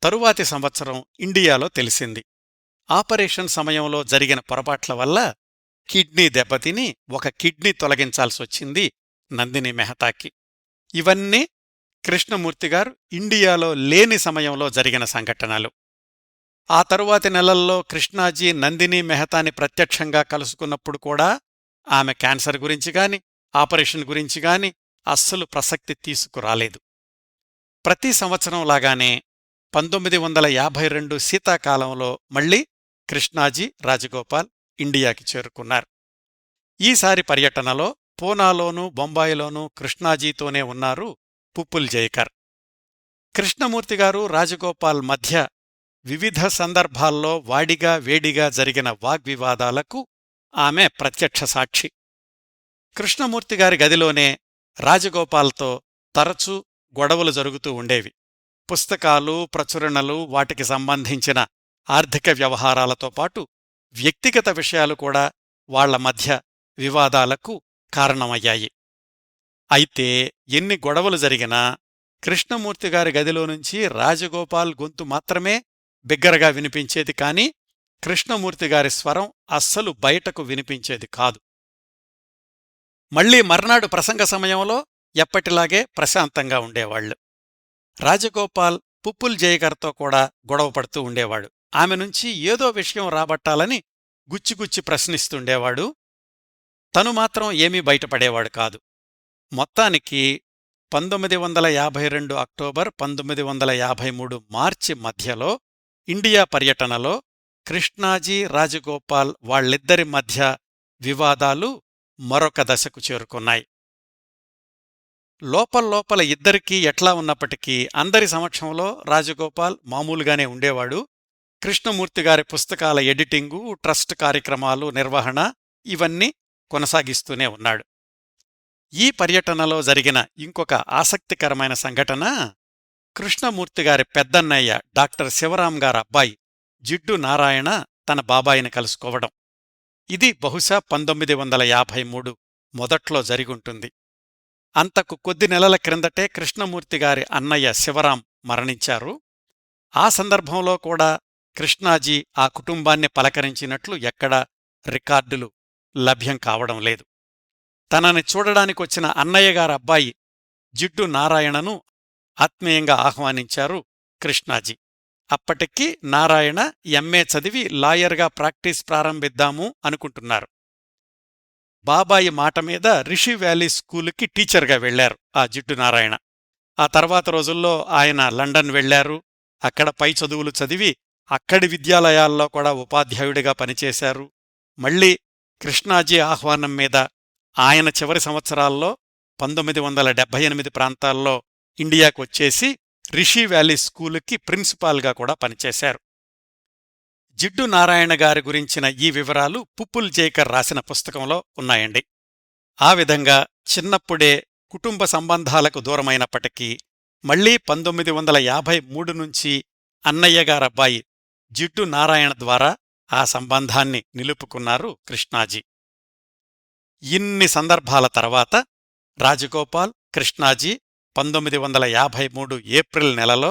తరువాతి సంవత్సరం ఇండియాలో తెలిసింది. ఆపరేషన్ సమయంలో జరిగిన పొరపాట్ల వల్ల కిడ్నీ దెబ్బతిని ఒక కిడ్నీ తొలగించాల్సొచ్చింది నందిని మెహతాకి. ఇవన్నీ కృష్ణమూర్తిగారు ఇండియాలో లేని సమయంలో జరిగిన సంఘటనలు. ఆ తరువాతి నెలల్లో కృష్ణాజీ నందిని మెహతాని ప్రత్యక్షంగా కలుసుకున్నప్పుడు కూడా ఆమె క్యాన్సర్ గురించిగాని, ఆపరేషన్ గురించిగాని అస్సలు ప్రసక్తి తీసుకురాలేదు. ప్రతి సంవత్సరంలాగానే 1952 శీతాకాలంలో మళ్లీ కృష్ణాజీ, రాజగోపాల్ ఇండియాకి చేరుకున్నారు. ఈసారి పర్యటనలో పూనాలోనూ బొంబాయిలోనూ కృష్ణాజీతోనే ఉన్నారు పుప్పుల్ జైకర్. కృష్ణమూర్తిగారు రాజగోపాల్ మధ్య వివిధ సందర్భాల్లో వాడిగా వేడిగా జరిగిన వాగ్వివాదాలకు ఆమె ప్రత్యక్ష సాక్షి. కృష్ణమూర్తిగారి గదిలోనే రాజగోపాల్తో తరచూ గొడవలు జరుగుతూ ఉండేవి. పుస్తకాలు, ప్రచురణలు, వాటికి సంబంధించిన ఆర్థిక వ్యవహారాలతో పాటు వ్యక్తిగత విషయాలు కూడా వాళ్ల మధ్య వివాదాలకు కారణమయ్యాయి. అయితే ఎన్ని గొడవలు జరిగినా కృష్ణమూర్తిగారి గదిలోనుంచి రాజగోపాల్ గొంతు మాత్రమే బిగ్గరగా వినిపించేది కాని కృష్ణమూర్తిగారి స్వరం అస్సలు బయటకు వినిపించేది కాదు. మళ్లీ మర్నాడు ప్రసంగ సమయంలో ఎప్పటిలాగే ప్రశాంతంగా ఉండేవాళ్లు. రాజగోపాల్ పుప్పుల్ జైకర్తో కూడా గొడవపడుతూ ఉండేవాడు. ఆమె నుంచి ఏదో విషయం రాబట్టాలని గుచ్చిగుచ్చి ప్రశ్నిస్తుండేవాడు. తను మాత్రం ఏమీ బయటపడేవాడు కాదు. మొత్తానికి 1952 అక్టోబర్ 1953 మార్చి మధ్యలో ఇండియా పర్యటనలో కృష్ణాజీ, రాజగోపాల్ వాళ్ళిద్దరి మధ్య వివాదాలు మరొక దశకు చేరుకున్నాయి. లోపల్లోపల ఇద్దరికీ ఎట్లా ఉన్నప్పటికీ అందరి సమక్షంలో రాజగోపాల్ మామూలుగానే ఉండేవాడు. కృష్ణమూర్తిగారి పుస్తకాల ఎడిటింగు, ట్రస్ట్ కార్యక్రమాలు నిర్వహణ ఇవన్నీ కొనసాగిస్తూనే ఉన్నాడు. ఈ పర్యటనలో జరిగిన ఇంకొక ఆసక్తికరమైన సంఘటన కృష్ణమూర్తిగారి పెద్దన్నయ్య డాక్టర్ శివరాం గారబ్బాయి జిడ్డు నారాయణ తన బాబాయిని కలుసుకోవడం. ఇది బహుశా 1953 మొదట్లో జరిగుంటుంది. అంతకు కొద్ది నెలల క్రిందటే కృష్ణమూర్తిగారి అన్నయ్య శివరాం మరణించారు. ఆ సందర్భంలో కూడా కృష్ణాజీ ఆ కుటుంబాన్ని పలకరించినట్లు ఎక్కడా రికార్డులు లభ్యం కావడం లేదు. తనని చూడడానికొచ్చిన అన్నయ్యగారబ్బాయి జిడ్డు నారాయణను ఆత్మీయంగా ఆహ్వానించారు కృష్ణాజీ. అప్పటికి నారాయణ ఎంఏ చదివి లాయర్గా ప్రాక్టీస్ ప్రారంభిద్దాము అనుకుంటున్నారు. బాబాయి మాటమీద రిషి వ్యాలీ స్కూలుకి టీచర్గా వెళ్లారు ఆ జిడ్డు నారాయణ. ఆ తర్వాత రోజుల్లో ఆయన లండన్ వెళ్లారు. అక్కడ పై చదువులు చదివి అక్కడి విద్యాలయాల్లో కూడా ఉపాధ్యాయుడిగా పనిచేశారు. మళ్లీ కృష్ణాజీ ఆహ్వానం మీద ఆయన చివరి సంవత్సరాల్లో 1978 ప్రాంతాల్లో ఇండియాకొచ్చేసి రిషి వ్యాలీ స్కూలుకి ప్రిన్సిపాల్గా కూడా పనిచేశారు. జిడ్డు నారాయణ గారి గురించిన ఈ వివరాలు పుప్పుల్ జైకర్ రాసిన పుస్తకంలో ఉన్నాయండి. ఆ విధంగా చిన్నప్పుడే కుటుంబ సంబంధాలకు దూరమైనప్పటికీ మళ్లీ 1953 నుంచి అన్నయ్యగారబ్బాయి జిడ్డు నారాయణ ద్వారా ఆ సంబంధాన్ని నిలుపుకున్నారు కృష్ణాజీ. ఇన్ని సందర్భాల తర్వాత రాజగోపాల్, కృష్ణాజీ 1953 ఏప్రిల్ నెలలో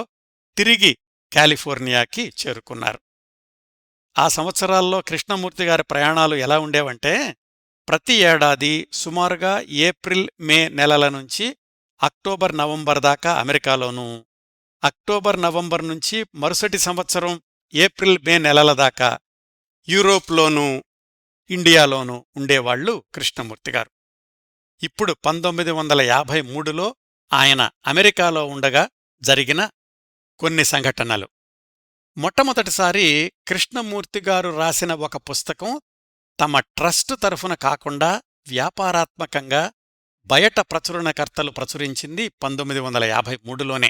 తిరిగి కాలిఫోర్నియాకి చేరుకున్నారు. ఆ సంవత్సరాల్లో కృష్ణమూర్తిగారి ప్రయాణాలు ఎలా ఉండేవంటే ప్రతి ఏడాది సుమారుగా ఏప్రిల్, మే నెలల నుంచి అక్టోబర్, నవంబర్ దాకా అమెరికాలోనూ, అక్టోబర్, నవంబర్ నుంచి మరుసటి సంవత్సరం ఏప్రిల్, మే నెలల దాకా యూరోప్లోనూ, ఇండియాలోనూ ఉండేవాళ్లు కృష్ణమూర్తిగారు. ఇప్పుడు 1953లో ఆయన అమెరికాలో ఉండగా జరిగిన కొన్ని సంఘటనలు. మొట్టమొదటిసారి కృష్ణమూర్తిగారు రాసిన ఒక పుస్తకం తమ ట్రస్ట్ తరఫున కాకుండా వ్యాపారాత్మకంగా బయట ప్రచురణకర్తలు ప్రచురించింది 1953లోనే.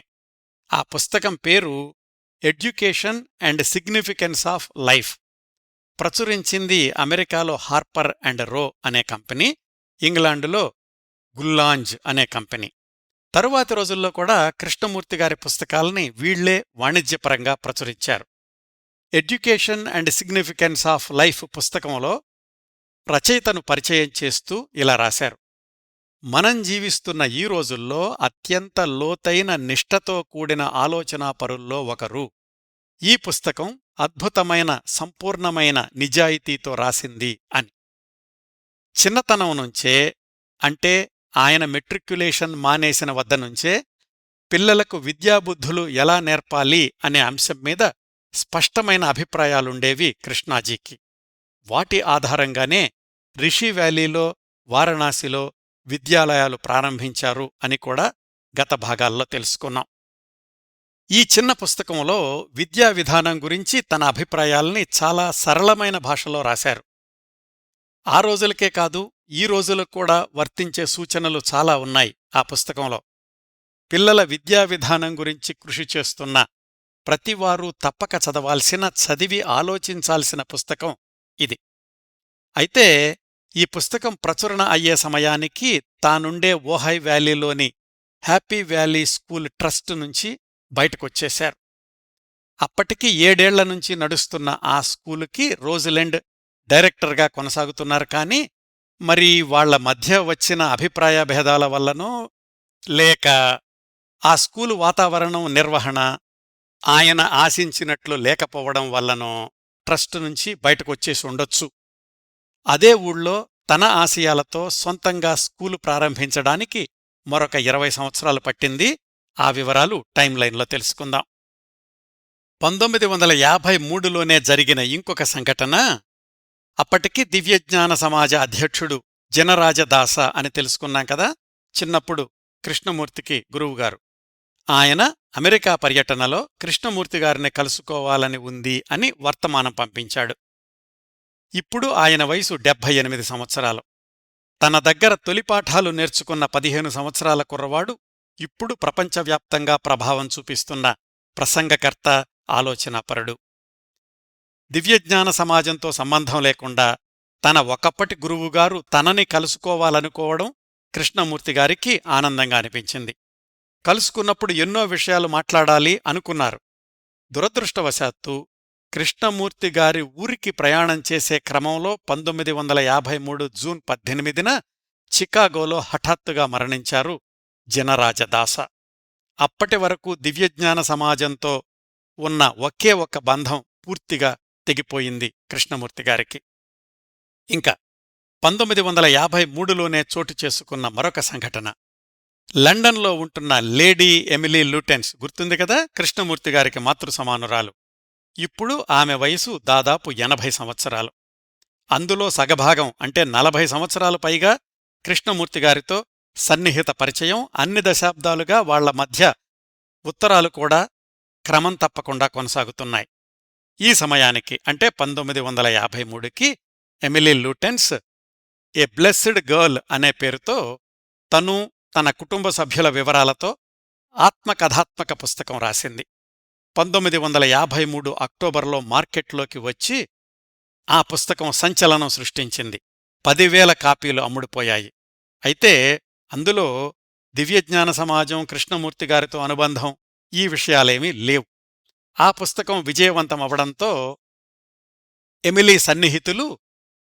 ఆ పుస్తకం పేరు education and significance of life. ప్రచురించింది అమెరికాలో హార్పర్ అండ్ రో అనే కంపెనీ, ఇంగ్లాండులో గుల్లాంజ్ అనే కంపెనీ. తరువాతి రోజుల్లో కూడా కృష్ణమూర్తిగారి పుస్తకాల్ని వీళ్లే వాణిజ్యపరంగా ప్రచురించారు. Education and significance of life పుస్తకంలో రచయితను పరిచయం చేస్తూ ఇలా రాశారు: మనం జీవిస్తున్న ఈ రోజుల్లో అత్యంత లోతైన నిష్ఠతో కూడిన ఆలోచనాపరుల్లో ఒకరు. ఈ పుస్తకం అద్భుతమైన, సంపూర్ణమైన నిజాయితీతో రాసింది అని. చిన్నతనం నుంచే, అంటే ఆయన మెట్రిక్యులేషన్ మానేసిన వద్దనుంచే పిల్లలకు విద్యాబుద్ధులు ఎలా నేర్పాలి అనే అంశం మీద స్పష్టమైన అభిప్రాయాలుండేవి కృష్ణాజీకి. వాటి ఆధారంగానే రిషి వ్యాలీలో, వారణాసిలో విద్యాలయాలు ప్రారంభించారు అని కూడా గత భాగాల్లో తెలుసుకున్నాం. ఈ చిన్న పుస్తకంలో విద్యా విధానం గురించి తన అభిప్రాయాల్ని చాలా సరళమైన భాషలో రాశారు. ఆ రోజులకే కాదు, ఈ రోజులకు కూడా వర్తించే సూచనలు చాలా ఉన్నాయి ఆ పుస్తకంలో. పిల్లల విద్యా విధానం గురించి కృషి చేస్తున్న ప్రతివారూ తప్పక చదవాల్సిన, చదివి ఆలోచించాల్సిన పుస్తకం ఇది. అయితే ఈ పుస్తకం ప్రచురణ అయ్యే సమయానికి తానుండే ఓహై వ్యాలీలోని హ్యాపీ వ్యాలీ స్కూల్ ట్రస్ట్ నుంచి బయటకొచ్చేశారు. అప్పటికి 7 ఏళ్ల నుంచి నడుస్తున్న ఆ స్కూలుకి రోజులెండ్ డైరెక్టర్గా కొనసాగుతున్నారు. కానీ మరి వాళ్ల మధ్య వచ్చిన అభిప్రాయ భేదాల వల్లనో, లేక ఆ స్కూలు వాతావరణం, నిర్వహణ ఆయన ఆశించినట్లు లేకపోవడం వల్లనో ట్రస్ట్ నుంచి బయటకొచ్చేసి ఉండొచ్చు. అదే ఊళ్ళో తన ఆశయాలతో సొంతంగా స్కూలు ప్రారంభించడానికి మరొక 20 సంవత్సరాలు పట్టింది. ఆ వివరాలు టైంలైన్లో తెలుసుకుందాం. 1953లోనే జరిగిన ఇంకొక సంఘటన, అప్పటికి దివ్యజ్ఞాన సమాజ అధ్యక్షుడు జినరాజదాస అని తెలుసుకున్నాం కదా, చిన్నప్పుడు కృష్ణమూర్తికి గురువుగారు. ఆయన అమెరికా పర్యటనలో కృష్ణమూర్తిగారిని కలుసుకోవాలని ఉంది అని వర్తమానం పంపించాడు. ఇప్పుడు ఆయన వయసు 78 సంవత్సరాలు. తన దగ్గర తొలిపాఠాలు నేర్చుకున్న 15 సంవత్సరాల కుర్రవాడు ఇప్పుడు ప్రపంచవ్యాప్తంగా ప్రభావం చూపిస్తున్న ప్రసంగకర్త, ఆలోచనాపరుడు. దివ్యజ్ఞాన సమాజంతో సంబంధం లేకుండా తన ఒకప్పటి గురువుగారు తనని కలుసుకోవాలనుకోవడం కృష్ణమూర్తిగారికి ఆనందంగా అనిపించింది. కలుసుకున్నప్పుడు ఎన్నో విషయాలు మాట్లాడాలి అనుకున్నారు. దురదృష్టవశాత్తు కృష్ణమూర్తిగారి ఊరికి ప్రయాణం చేసే క్రమంలో 1953 జూన్ 18న చికాగోలో హఠాత్తుగా మరణించారు జినరాజదాస. అప్పటి వరకు దివ్యజ్ఞాన సమాజంతో ఉన్న ఒకే ఒక్క బంధం పూర్తిగా తెగిపోయింది కృష్ణమూర్తిగారికి. ఇంకా 1953లోనే చోటు చేసుకున్న మరొక సంఘటన, లండన్లో ఉంటున్న లేడీ ఎమిలీ లూటెన్స్ గుర్తుంది కదా, కృష్ణమూర్తిగారికి మాతృసమానురాలు. ఇప్పుడు ఆమె వయసు దాదాపు 80 సంవత్సరాలు. అందులో సగభాగం అంటే 40 సంవత్సరాలు పైగా కృష్ణమూర్తిగారితో సన్నిహిత పరిచయం. అన్ని దశాబ్దాలుగా వాళ్ల మధ్య ఉత్తరాలు కూడా క్రమం తప్పకుండా కొనసాగుతున్నాయి. ఈ సమయానికి అంటే 1953కి Emily Lutyens a blessed girl అనే పేరుతో తను, తన కుటుంబ సభ్యుల వివరాలతో ఆత్మకథాత్మక పుస్తకం రాసింది. 1953 అక్టోబర్లో మార్కెట్లోకి వచ్చి ఆ పుస్తకం సంచలనం సృష్టించింది. 10,000 కాపీలు అమ్ముడుపోయాయి. అయితే అందులో దివ్యజ్ఞాన సమాజం, కృష్ణమూర్తిగారితో అనుబంధం ఈ విషయాలేమీ లేవు. ఆ పుస్తకం విజయవంతమవడంతో ఎమిలీ సన్నిహితులు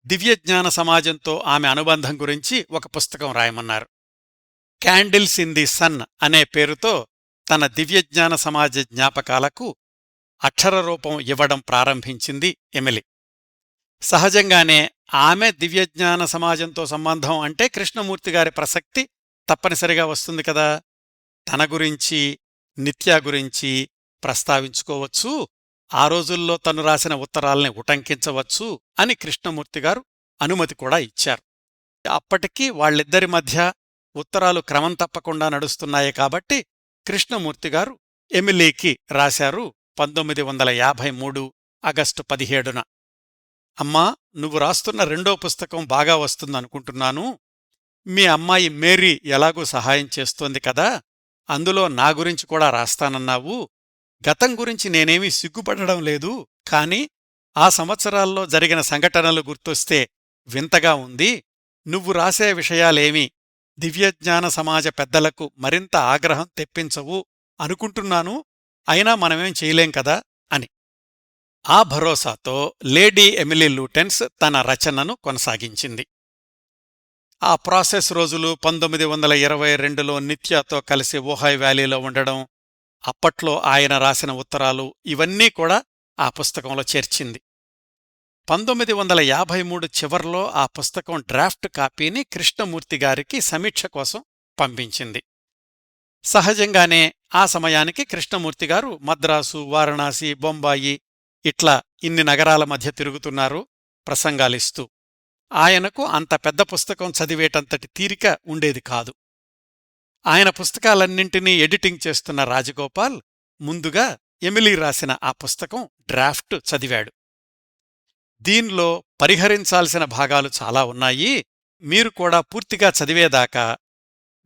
దివ్యజ్ఞాన సమాజంతో ఆమె అనుబంధం గురించి ఒక పుస్తకం రాయమన్నారు. క్యాండిల్స్ ఇన్ ది సన్ అనే పేరుతో తన దివ్యజ్ఞాన సమాజ జ్ఞాపకాలకు అక్షరరూపం ఇవ్వడం ప్రారంభించింది ఎమిలీ. సహజంగానే ఆమె దివ్యజ్ఞాన సమాజంతో సంబంధం అంటే కృష్ణమూర్తిగారి ప్రసక్తి తప్పనిసరిగా వస్తుంది కదా. తన గురించి, నిత్యా గురించి ప్రస్తావించుకోవచ్చు, ఆ రోజుల్లో తను రాసిన ఉత్తరాల్ని ఉటంకించవచ్చు అని కృష్ణమూర్తిగారు అనుమతి కూడా ఇచ్చారు. అప్పటికీ వాళ్ళిద్దరి మధ్య ఉత్తరాలు క్రమం తప్పకుండా నడుస్తున్నాయి కాబట్టి కృష్ణమూర్తిగారు ఎమిలీకి రాశారు 1953 ఆగస్టు 17న. అమ్మా, నువ్వు రాస్తున్న రెండో పుస్తకం బాగా వస్తుందనుకుంటున్నాను. మీ అమ్మాయి మేరీ ఎలాగూ సహాయం చేస్తోంది కదా, అందులో నా గురించి కూడా రాస్తానన్నావు. గతం గురించి నేనేమీ సిగ్గుపడడం లేదు, కాని ఆ సంవత్సరాల్లో జరిగిన సంఘటనలు గుర్తొస్తే వింతగా ఉంది. నువ్వు రాసే విషయాలేమీ దివ్యజ్ఞాన సమాజ పెద్దలకు మరింత ఆగ్రహం తెప్పించవు అనుకుంటున్నాను. అయినా మనమేం చేయలేం కదా అని. ఆ భరోసాతో లేడీ ఎమిలీ లూటెన్స్ తన రచనను కొనసాగించింది. ఆ ప్రాసెస్ రోజులు 1922లో నిత్యాతో కలిసి ఓహై వ్యాలీలో ఉండడం, అప్పట్లో ఆయన రాసిన ఉత్తరాలు ఇవన్నీ కూడా ఆ పుస్తకంలో చేర్చింది. 1953 చివర్లో ఆ పుస్తకం డ్రాఫ్ట్ కాపీని కృష్ణమూర్తిగారికి సమీక్ష కోసం పంపించింది. సహజంగానే ఆ సమయానికి కృష్ణమూర్తిగారు మద్రాసు, వారణాసి, బొంబాయి ఇట్లా ఇన్ని నగరాల మధ్య తిరుగుతున్నారు ప్రసంగాలిస్తూ. ఆయనకు అంత పెద్ద పుస్తకం చదివేటంతటి తీరిక ఉండేది కాదు. ఆయన పుస్తకాలన్నింటినీ ఎడిటింగ్ చేస్తున్న రాజగోపాల్ ముందుగా ఎమిలీ రాసిన ఆ పుస్తకం డ్రాఫ్ట్ చదివాడు. దీనిలో పరిహరించాల్సిన భాగాలు చాలా ఉన్నాయి, మీరు కూడా పూర్తిగా చదివేదాకా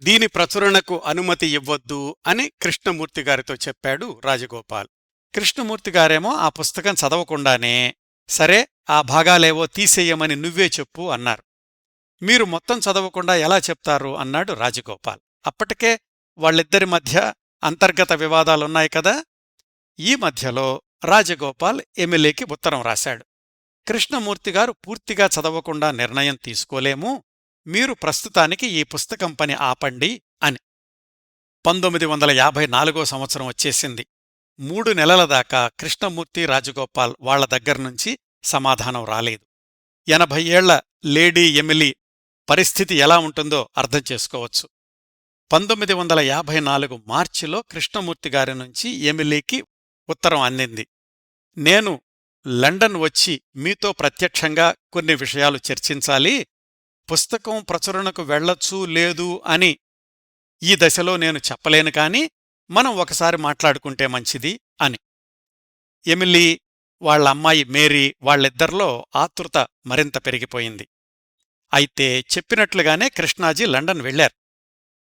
దీని ప్రచురణకు అనుమతి ఇవ్వొద్దు అని కృష్ణమూర్తిగారితో చెప్పాడు రాజగోపాల్. కృష్ణమూర్తిగారేమో ఆ పుస్తకం చదవకుండానే, సరే ఆ భాగాలేవో తీసేయమని నువ్వే చెప్పు అన్నారు. మీరు మొత్తం చదవకుండా ఎలా చెప్తారు అన్నాడు రాజగోపాల్. అప్పటికే వాళ్ళిద్దరి మధ్య అంతర్గత వివాదాలున్నాయి కదా. ఈ మధ్యలో రాజగోపాల్ ఎమిలీకి ఉత్తరం రాశాడు. కృష్ణమూర్తిగారు పూర్తిగా చదవకుండా నిర్ణయం తీసుకోలేము, మీరు ప్రస్తుతానికి ఈ పుస్తకం పని ఆపండి అని. 1954 సంవత్సరం వచ్చేసింది. 3 నెలల దాకా కృష్ణమూర్తి రాజగోపాల్ వాళ్ల దగ్గర్నుంచి సమాధానం రాలేదు. 80 ఏళ్ల లేడీ ఎమిలీ పరిస్థితి ఎలా ఉంటుందో అర్థం చేసుకోవచ్చు. 1954 మార్చిలో కృష్ణమూర్తిగారి నుంచి ఎమిలీకి ఉత్తరం అందింది. నేను లండన్ వచ్చి మీతో ప్రత్యక్షంగా కొన్ని విషయాలు చర్చించాలి. పుస్తకం ప్రచురణకు వెళ్లొచ్చు లేదు అని ఈ దశలో నేను చెప్పలేను కాని మనం ఒకసారి మాట్లాడుకుంటే మంచిది అని. ఎమిలీ, వాళ్లమ్మాయి మేరీ వాళ్ళిద్దరిలో ఆతృత మరింత పెరిగిపోయింది. అయితే చెప్పినట్లుగానే కృష్ణాజీ లండన్ వెళ్లారు.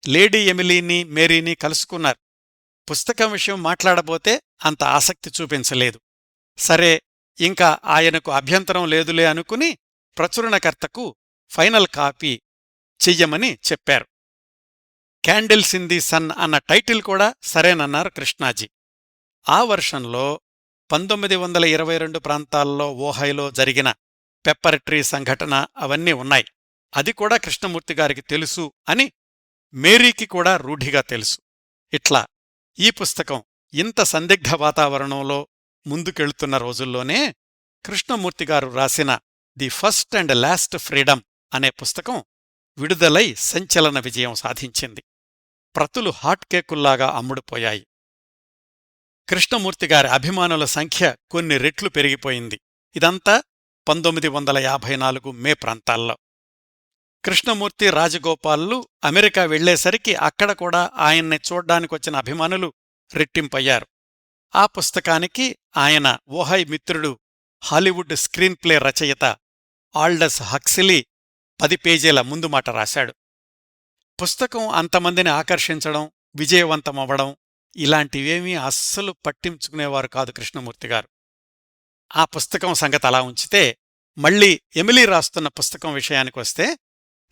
లేడీ ఎమిలీని, మేరీని కలుసుకున్నారు. పుస్తకం విషయం మాట్లాడబోతే అంత ఆసక్తి చూపించలేదు. సరే, ఇంకా ఆయనకు అభ్యంతరం లేదులే అనుకుని ప్రచురణకర్తకు ఫైనల్ కాపీ చెయ్యమని చెప్పారు. క్యాండిల్స్ ఇన్ ది సన్ అన్న టైటిల్ కూడా సరేనన్నారు కృష్ణాజీ. ఆ వర్షంలో 1922 ప్రాంతాల్లో ఓహైలో జరిగిన పెప్పర్ ట్రీ సంఘటన అవన్నీ ఉన్నాయి. అది కూడా కృష్ణమూర్తిగారికి తెలుసు అని మేరీకి కూడా రూఢిగా తెలుసు. ఇట్లా ఈ పుస్తకం ఇంత సందిగ్ధ వాతావరణంలో ముందుకెళ్తున్న రోజుల్లోనే కృష్ణమూర్తిగారు రాసిన the first and last freedom అనే పుస్తకం విడుదలై సంచలన విజయం సాధించింది. ప్రతులు హాట్ కేకుల్లాగా అమ్ముడుపోయాయి. కృష్ణమూర్తిగారి అభిమానుల సంఖ్య కొన్ని రెట్లు పెరిగిపోయింది. ఇదంతా 1954 మే ప్రాంతాల్లో. కృష్ణమూర్తి, రాజగోపాల్లు అమెరికా వెళ్లేసరికి అక్కడ కూడా ఆయన్ని చూడ్డానికొచ్చిన అభిమానులు రెట్టింపయ్యారు. ఆ పుస్తకానికి ఆయన ఓహై మిత్రుడు, హాలీవుడ్ స్క్రీన్ ప్లే రచయిత ఆల్డస్ హక్స్లీ 10 పేజీల ముందుమాట రాశాడు. పుస్తకం అంతమందిని ఆకర్షించడం, విజయవంతమవ్వడం ఇలాంటివేమీ అస్సలు పట్టించుకునేవారు కాదు కృష్ణమూర్తిగారు. ఆ పుస్తకం సంగతి అలా ఉంచితే, మళ్లీ ఎమిలీ రాస్తున్న పుస్తకం విషయానికొస్తే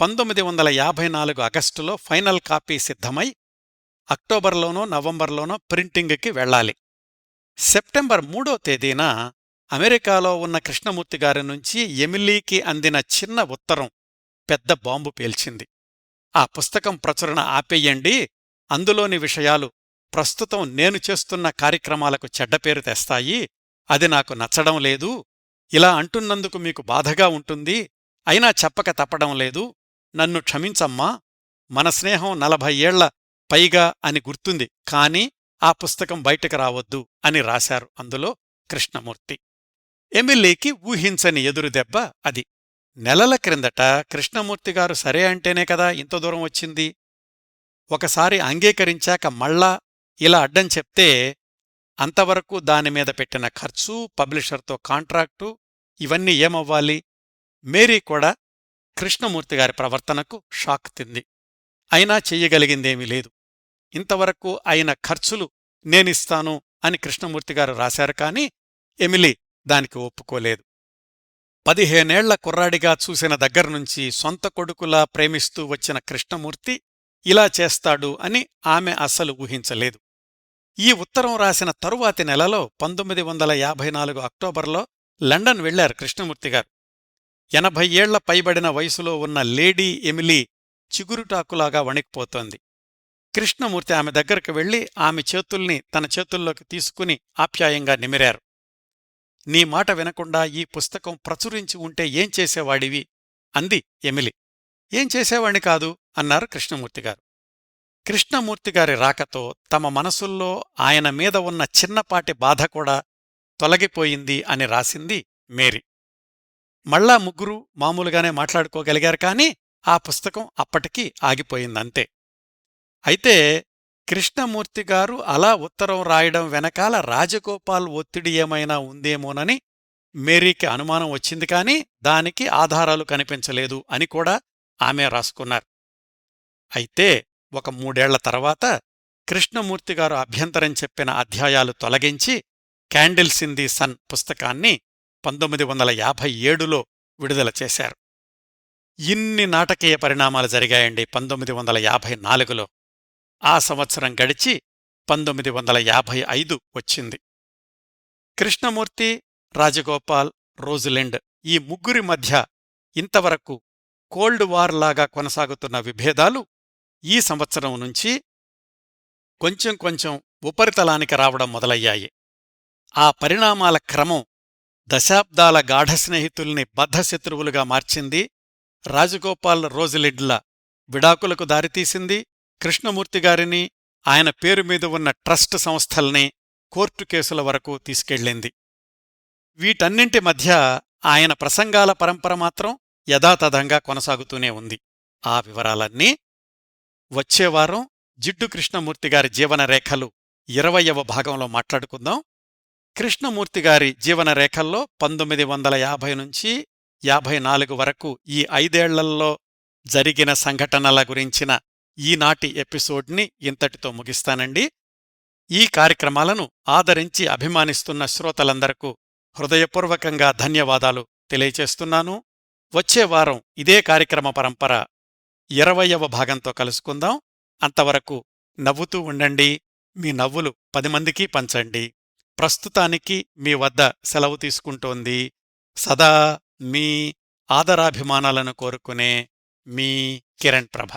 1954 ఆగస్టులో ఫైనల్ కాపీ సిద్ధమై అక్టోబర్లోనో నవంబర్లోనో ప్రింటింగుకి వెళ్లాలి. సెప్టెంబర్ 3వ తేదీన అమెరికాలో ఉన్న కృష్ణమూర్తిగారి నుంచి ఎమిలీకి అందిన చిన్న ఉత్తరం పెద్ద బాంబు పేల్చింది. ఆ పుస్తకం ప్రచురణ ఆపేయండి, అందులోని విషయాలు ప్రస్తుతం నేను చేస్తున్న కార్యక్రమాలకు చెడ్డపేరు తెస్తాయి, అది నాకు నచ్చడం లేదు, ఇలా అంటున్నందుకు మీకు బాధగా ఉంటుంది, అయినా చెప్పక తప్పడం లేదు, నన్ను క్షమించమ్మా, మన స్నేహం 40 ఏళ్ల పైగా అని గుర్తుంది, కాని ఆ పుస్తకం బయటకు రావద్దు అని రాశారు అందులో కృష్ణమూర్తి. ఎమిలీకి ఊహించని ఎదురుదెబ్బ అది. నెలల క్రిందట కృష్ణమూర్తిగారు సరే అంటేనే కదా ఇంత దూరం వచ్చింది. ఒకసారి అంగీకరించాక మళ్ళా ఇలా అడ్డం చెప్తే అంతవరకు దానిమీద పెట్టిన ఖర్చు, పబ్లిషర్తో కాంట్రాక్టు ఇవన్నీ ఏమవ్వాలి? మేరీ కూడా కృష్ణమూర్తిగారి ప్రవర్తనకు షాక్ తింది. అయినా చెయ్యగలిగిందేమీ లేదు. ఇంతవరకు అయిన ఖర్చులు నేనిస్తాను అని కృష్ణమూర్తిగారు రాశారు కాని ఎమిలీ దానికి ఒప్పుకోలేదు. 15 ఏళ్ల కుర్రాడిగా చూసిన దగ్గర్నుంచి సొంత కొడుకులా ప్రేమిస్తూ వచ్చిన కృష్ణమూర్తి ఇలా చేస్తాడు అని ఆమె అస్సలు ఊహించలేదు. ఈ ఉత్తరం రాసిన తరువాతి నెలలో 1954 అక్టోబర్లో లండన్ వెళ్లారు కృష్ణమూర్తిగారు. 80 ఏళ్ల పైబడిన వయసులో ఉన్న లేడీ ఎమిలీ చిగురుటాకులాగా వణికిపోతోంది. కృష్ణమూర్తి ఆమె దగ్గరకు వెళ్లి ఆమె చేతుల్ని తన చేతుల్లోకి తీసుకుని ఆప్యాయంగా నిమిరారు. నీ మాట వినకుండా ఈ పుస్తకం ప్రచురించి ఉంటే ఏం చేసేవాడివి అంది ఎమిలీ. ఏం చేసేవాణ్ణి కాదు అన్నారు కృష్ణమూర్తిగారు. కృష్ణమూర్తిగారి రాకతో తమ మనసుల్లో ఆయన మీద ఉన్న చిన్నపాటి బాధ కూడా తొలగిపోయింది అని రాసింది మేరీ. మళ్ళా ముగ్గురు మామూలుగానే మాట్లాడుకోగలిగారు కాని ఆ పుస్తకం అప్పటికీ ఆగిపోయిందంతే. అయితే కృష్ణమూర్తిగారు అలా ఉత్తరం రాయడం వెనకాల రాజగోపాల్ ఒత్తిడి ఏమైనా ఉందేమోనని మేరీకి అనుమానం వచ్చింది కాని దానికి ఆధారాలు కనిపించలేదు అని కూడా ఆమె రాసుకున్నారు. అయితే ఒక 3 ఏళ్ల తర్వాత కృష్ణమూర్తిగారు అభ్యంతరం చెప్పిన అధ్యాయాలు తొలగించి క్యాండిల్స్ ఇన్ ది సన్ పుస్తకాన్ని 1957లో విడుదల చేశారు. ఇన్ని నాటకీయ పరిణామాలు జరిగాయండి 1954లో. ఆ సంవత్సరం గడిచి 1955 వచ్చింది. కృష్ణమూర్తి, రాజగోపాల్, రోజలిండ్ ఈ ముగ్గురి మధ్య ఇంతవరకు కోల్డ్ వార్ లాగా కొనసాగుతున్న విభేదాలు ఈ సంవత్సరం నుంచి కొంచెం కొంచెం ఉపరితలానికి రావడం మొదలయ్యాయి. ఆ పరిణామాల క్రమం దశాబ్దాల గాఢ స్నేహితుల్ని బద్ధశత్రువులుగా మార్చింది. రాజగోపాల్, రోజలిండ్ల విడాకులకు దారితీసింది. కృష్ణమూర్తిగారిని, ఆయన పేరుమీద ఉన్న ట్రస్ట్ సంస్థల్ని కోర్టు కేసుల వరకు తీసుకెళ్ళింది. వీటన్నింటి మధ్య ఆయన ప్రసంగాల పరంపర మాత్రం యథాతథంగా కొనసాగుతూనే ఉంది. ఆ వివరాలన్నీ వచ్చేవారం జిడ్డు కృష్ణమూర్తిగారి జీవనరేఖలు 20వ భాగంలో మాట్లాడుకుందాం. కృష్ణమూర్తిగారి జీవనరేఖల్లో 1950 నుంచి 54 వరకు ఈ 5 ఏళ్లలో జరిగిన సంఘటనల గురించిన ఈనాటి ఎపిసోడ్ని ఇంతటితో ముగిస్తానండి. ఈ కార్యక్రమాలను ఆదరించి అభిమానిస్తున్న శ్రోతలందరకు హృదయపూర్వకంగా ధన్యవాదాలు తెలియచేస్తున్నాను. వచ్చేవారం ఇదే కార్యక్రమ పరంపర 20వ భాగంతో కలుసుకుందాం. అంతవరకు నవ్వుతూ ఉండండి. మీ నవ్వులు 10 మందికి పంచండి. ప్రస్తుతానికి మీ వద్ద సెలవు తీసుకుంటోంది సదా మీ ఆదరాభిమానాలను కోరుకునే మీ కిరణ్ ప్రభ.